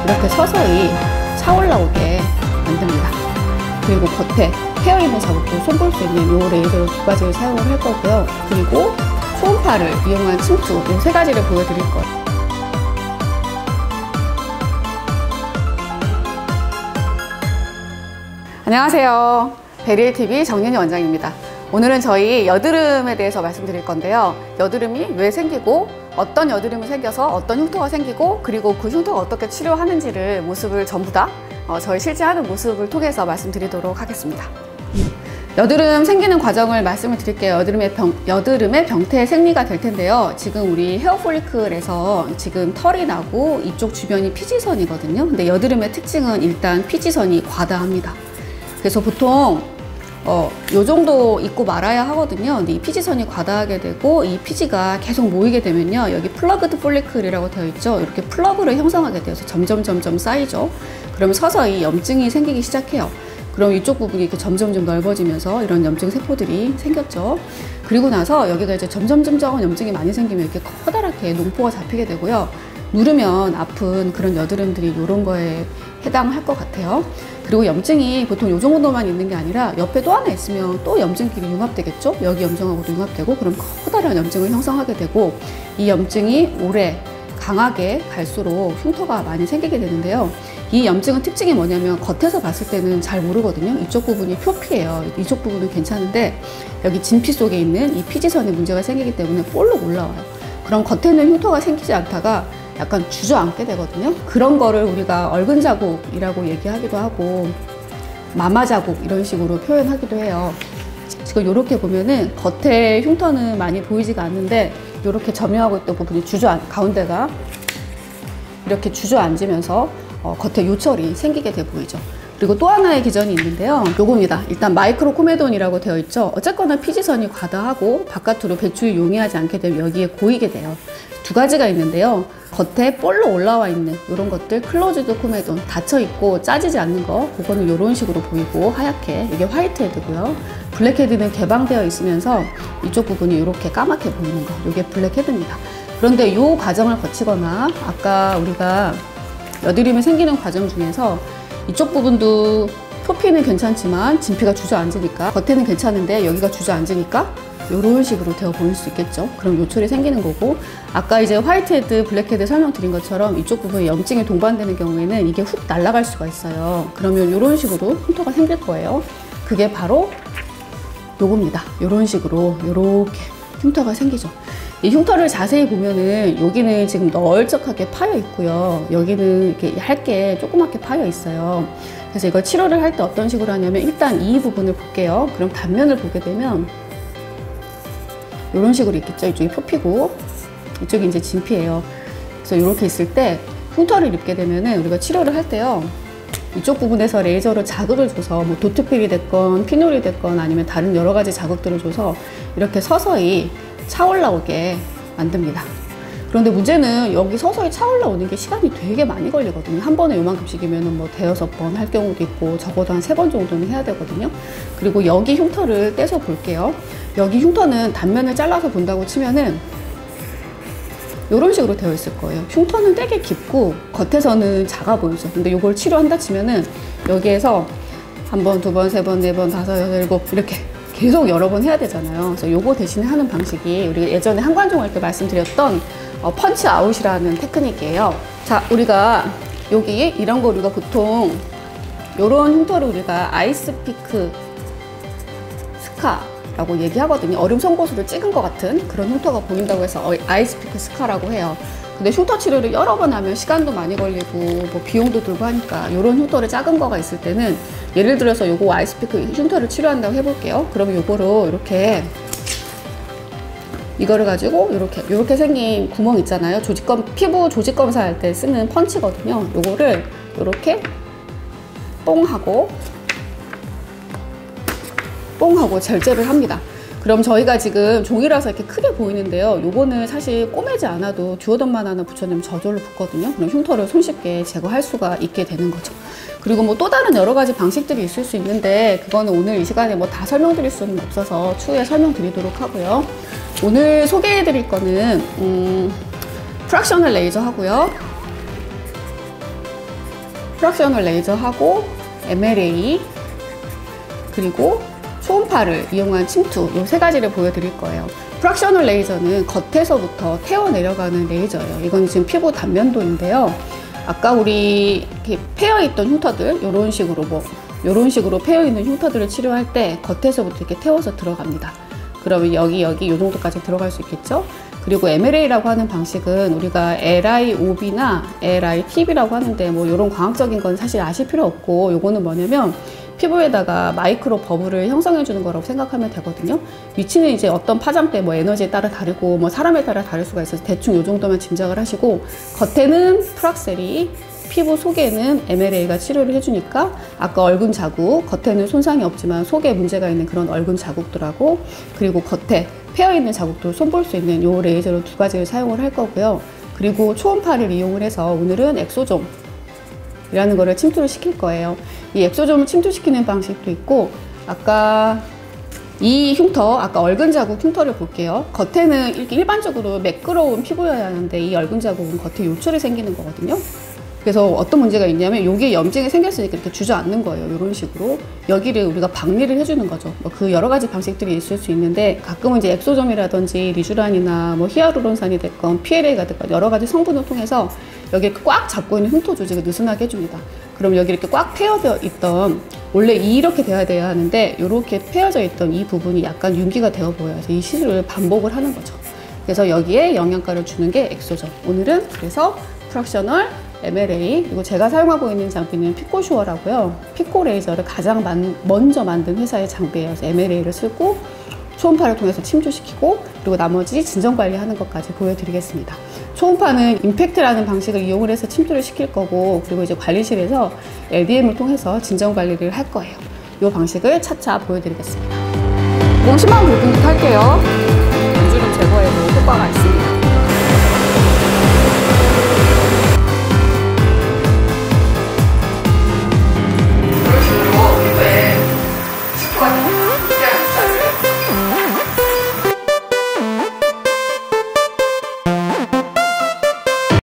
이렇게 서서히 차올라오게 만듭니다. 그리고 겉에 헤어리너 자국도 손볼 수 있는 이 레이저로 두 가지를 사용을 할 거고요. 그리고 초음파를 이용한 침투 이 세 가지를 보여드릴 거예요. 안녕하세요. 베리엘TV 정윤희 원장입니다. 오늘은 저희 여드름에 대해서 말씀드릴 건데요. 여드름이 왜 생기고 어떤 여드름이 생겨서 어떤 흉터가 생기고 그리고 그 흉터가 어떻게 치료하는지를 모습을 전부 다 저희 실제 하는 모습을 통해서 말씀드리도록 하겠습니다. 여드름 생기는 과정을 말씀을 드릴게요. 여드름의 병태 생리가 될 텐데요. 지금 우리 헤어 폴리클에서 지금 털이 나고 이쪽 주변이 피지선이거든요. 근데 여드름의 특징은 일단 피지선이 과다합니다. 그래서 보통 요 정도 있고 말아야 하거든요. 근데 이 피지선이 과다하게 되고 이 피지가 계속 모이게 되면요. 여기 플러그드 폴리클이라고 되어 있죠. 이렇게 플러그를 형성하게 되어서 점점 쌓이죠. 그러면 서서히 염증이 생기기 시작해요. 그럼 이쪽 부분이 이렇게 점점 넓어지면서 이런 염증 세포들이 생겼죠. 그리고 나서 여기가 이제 점점 염증이 많이 생기면 이렇게 커다랗게 농포가 잡히게 되고요. 누르면 아픈 그런 여드름들이 이런 거에 해당할 것 같아요. 그리고 염증이 보통 이 정도만 있는 게 아니라 옆에 또 하나 있으면 또 염증끼리 융합되겠죠. 여기 염증하고도 융합되고 그럼 커다란 염증을 형성하게 되고 이 염증이 오래 강하게 갈수록 흉터가 많이 생기게 되는데요. 이 염증은 특징이 뭐냐면 겉에서 봤을 때는 잘 모르거든요. 이쪽 부분이 표피예요. 이쪽 부분은 괜찮은데 여기 진피 속에 있는 이 피지선에 문제가 생기기 때문에 볼록 올라와요. 그럼 겉에는 흉터가 생기지 않다가 약간 주저앉게 되거든요. 그런 거를 우리가 얼근 자국이라고 얘기하기도 하고 마마 자국 이런 식으로 표현하기도 해요. 지금 이렇게 보면은 겉에 흉터는 많이 보이지가 않는데 이렇게 점유하고 있던 부분이 가운데가 이렇게 주저앉으면서 겉에 요철이 생기게 돼 보이죠. 그리고 또 하나의 기전이 있는데요. 요겁니다. 일단 마이크로 코메돈이라고 되어 있죠. 어쨌거나 피지선이 과다하고 바깥으로 배출이 용이하지 않게 되면 여기에 고이게 돼요. 두 가지가 있는데요. 겉에 볼로 올라와 있는 이런 것들 클로즈드 코메돈 닫혀 있고 짜지지 않는 거 그거는 이런 식으로 보이고 하얗게 이게 화이트 헤드고요. 블랙 헤드는 개방되어 있으면서 이쪽 부분이 이렇게 까맣게 보이는 거 이게 블랙 헤드입니다. 그런데 이 과정을 거치거나 아까 우리가 여드름이 생기는 과정 중에서 이쪽 부분도 표피는 괜찮지만 진피가 주저앉으니까 겉에는 괜찮은데 여기가 주저앉으니까 이런 식으로 되어 보일 수 있겠죠. 그럼 요철이 생기는 거고 아까 이제 화이트헤드, 블랙헤드 설명드린 것처럼 이쪽 부분에 염증이 동반되는 경우에는 이게 훅 날아갈 수가 있어요. 그러면 이런 식으로 흉터가 생길 거예요. 그게 바로 요겁니다. 이런 식으로 이렇게 흉터가 생기죠. 이 흉터를 자세히 보면은 여기는 지금 널쩍하게 파여 있고요. 여기는 이렇게 얇게 조그맣게 파여 있어요. 그래서 이걸 치료를 할 때 어떤 식으로 하냐면 일단 이 부분을 볼게요. 그럼 단면을 보게 되면 이런 식으로 있겠죠. 이쪽이 표피고 이쪽이 이제 진피예요. 그래서 이렇게 있을 때 흉터를 입게 되면은 우리가 치료를 할 때요. 이쪽 부분에서 레이저로 자극을 줘서 뭐 도트필이 됐건 피놀이 됐건 아니면 다른 여러 가지 자극들을 줘서 이렇게 서서히 차올라오게 만듭니다. 그런데 문제는 여기 서서히 차올라오는 게 시간이 되게 많이 걸리거든요. 한 번에 요만큼씩이면 뭐 대여섯 번 할 경우도 있고 적어도 한 3번 정도는 해야 되거든요. 그리고 여기 흉터를 떼서 볼게요. 여기 흉터는 단면을 잘라서 본다고 치면은 이런 식으로 되어 있을 거예요. 흉터는 되게 깊고 겉에서는 작아 보이죠. 근데 이걸 치료한다 치면은 여기에서 한 번, 두 번, 세 번, 네 번, 다섯, 여섯, 일곱 이렇게 계속 여러 번 해야 되잖아요. 그래서 요거 대신에 하는 방식이 우리가 예전에 한관종 할 때 말씀드렸던 펀치 아웃이라는 테크닉이에요. 자, 우리가 여기 이런 거 우리가 보통 요런 흉터를 우리가 아이스피크 스카라고 얘기하거든요. 얼음 송곳으로 찍은 것 같은 그런 흉터가 보인다고 해서 아이스피크 스카라고 해요. 근데 흉터 치료를 여러 번 하면 시간도 많이 걸리고 뭐 비용도 들고 하니까 이런 흉터를 작은 거가 있을 때는 예를 들어서 요거 아이스피크 흉터를 치료한다고 해볼게요. 그러면 요거로 이렇게 이거를 가지고 이렇게 생긴 구멍 있잖아요. 피부 조직 검사할 때 쓰는 펀치거든요. 요거를 이렇게 뽕 하고 절제를 합니다. 그럼 저희가 지금 종이라서 이렇게 크게 보이는데요. 요거는 사실 꼬매지 않아도 듀오덤만 하나 붙여주면 저절로 붙거든요. 그럼 흉터를 손쉽게 제거할 수가 있게 되는 거죠. 그리고 뭐 또 다른 여러 가지 방식들이 있을 수 있는데 그거는 오늘 이 시간에 뭐 다 설명드릴 수는 없어서 추후에 설명드리도록 하고요. 오늘 소개해드릴 거는 프랙셔널 레이저 하고요. 프락셔널 레이저하고 MLA 그리고 초음파를 이용한 침투 이 세 가지를 보여드릴 거예요. 프락셔널 레이저는 겉에서부터 태워 내려가는 레이저예요. 이건 지금 피부 단면도인데요. 아까 우리 이렇게 패여 있던 흉터들 이런 식으로 패여 있는 흉터들을 치료할 때 겉에서부터 이렇게 태워서 들어갑니다. 그러면 여기 이 정도까지 들어갈 수 있겠죠? 그리고 MLA라고 하는 방식은 우리가 LIOB나 LITB라고 하는데 뭐 이런 과학적인 건 사실 아실 필요 없고, 요거는 뭐냐면 피부에다가 마이크로 버블을 형성해 주는 거라고 생각하면 되거든요. 위치는 이제 어떤 파장대 뭐 에너지에 따라 다르고 뭐 사람에 따라 다를 수가 있어서 대충 요 정도만 짐작을 하시고, 겉에는 프락셀이, 피부 속에는 MLA가 치료를 해주니까 아까 얼굴 자국, 겉에는 손상이 없지만 속에 문제가 있는 그런 얼굴 자국들하고, 그리고 겉에 패여있는 자국도 손볼 수 있는 요 레이저로 두 가지를 사용을 할 거고요. 그리고 초음파를 이용을 해서 오늘은 엑소좀 이라는 거를 침투를 시킬 거예요. 이 엑소점을 침투시키는 방식도 있고, 아까 이 흉터, 아까 얼근 자국 흉터를 볼게요. 겉에는 이렇게 일반적으로 매끄러운 피부여야 하는데 이 얼근 자국은 겉에 요철이 생기는 거거든요. 그래서 어떤 문제가 있냐면 여기에 염증이 생겼으니까 이렇게 주저앉는 거예요. 이런 식으로 여기를 우리가 박리를 해주는 거죠. 뭐 그 여러 가지 방식들이 있을 수 있는데, 가끔은 이제 엑소점이라든지 리쥬란이나 뭐 히아루론산이 됐건 PLA가 됐건 여러 가지 성분을 통해서 여기 이렇게 꽉 잡고 있는 흉터 조직을 느슨하게 해줍니다. 그럼 여기 이렇게 꽉 패여져 있던, 원래 이렇게 돼야 하는데 이렇게 패여져 있던 이 부분이 약간 윤기가 되어 보여요. 그래서 이 시술을 반복을 하는 거죠. 그래서 여기에 영양가를 주는 게 엑소점. 오늘은 그래서 프락셔널 MLA, 그리고 제가 사용하고 있는 장비는 피코슈어라고요. 피코 레이저를 가장 먼저 만든 회사의 장비예요. 그래서 MLA를 쓰고 초음파를 통해서 침투시키고, 그리고 나머지 진정관리하는 것까지 보여드리겠습니다. 초음파는 임팩트라는 방식을 이용을 해서 침투를 시킬 거고, 그리고 이제 관리실에서 LDM을 통해서 진정관리를 할 거예요. 이 방식을 차차 보여드리겠습니다. 50만 붉은 듯 할게요.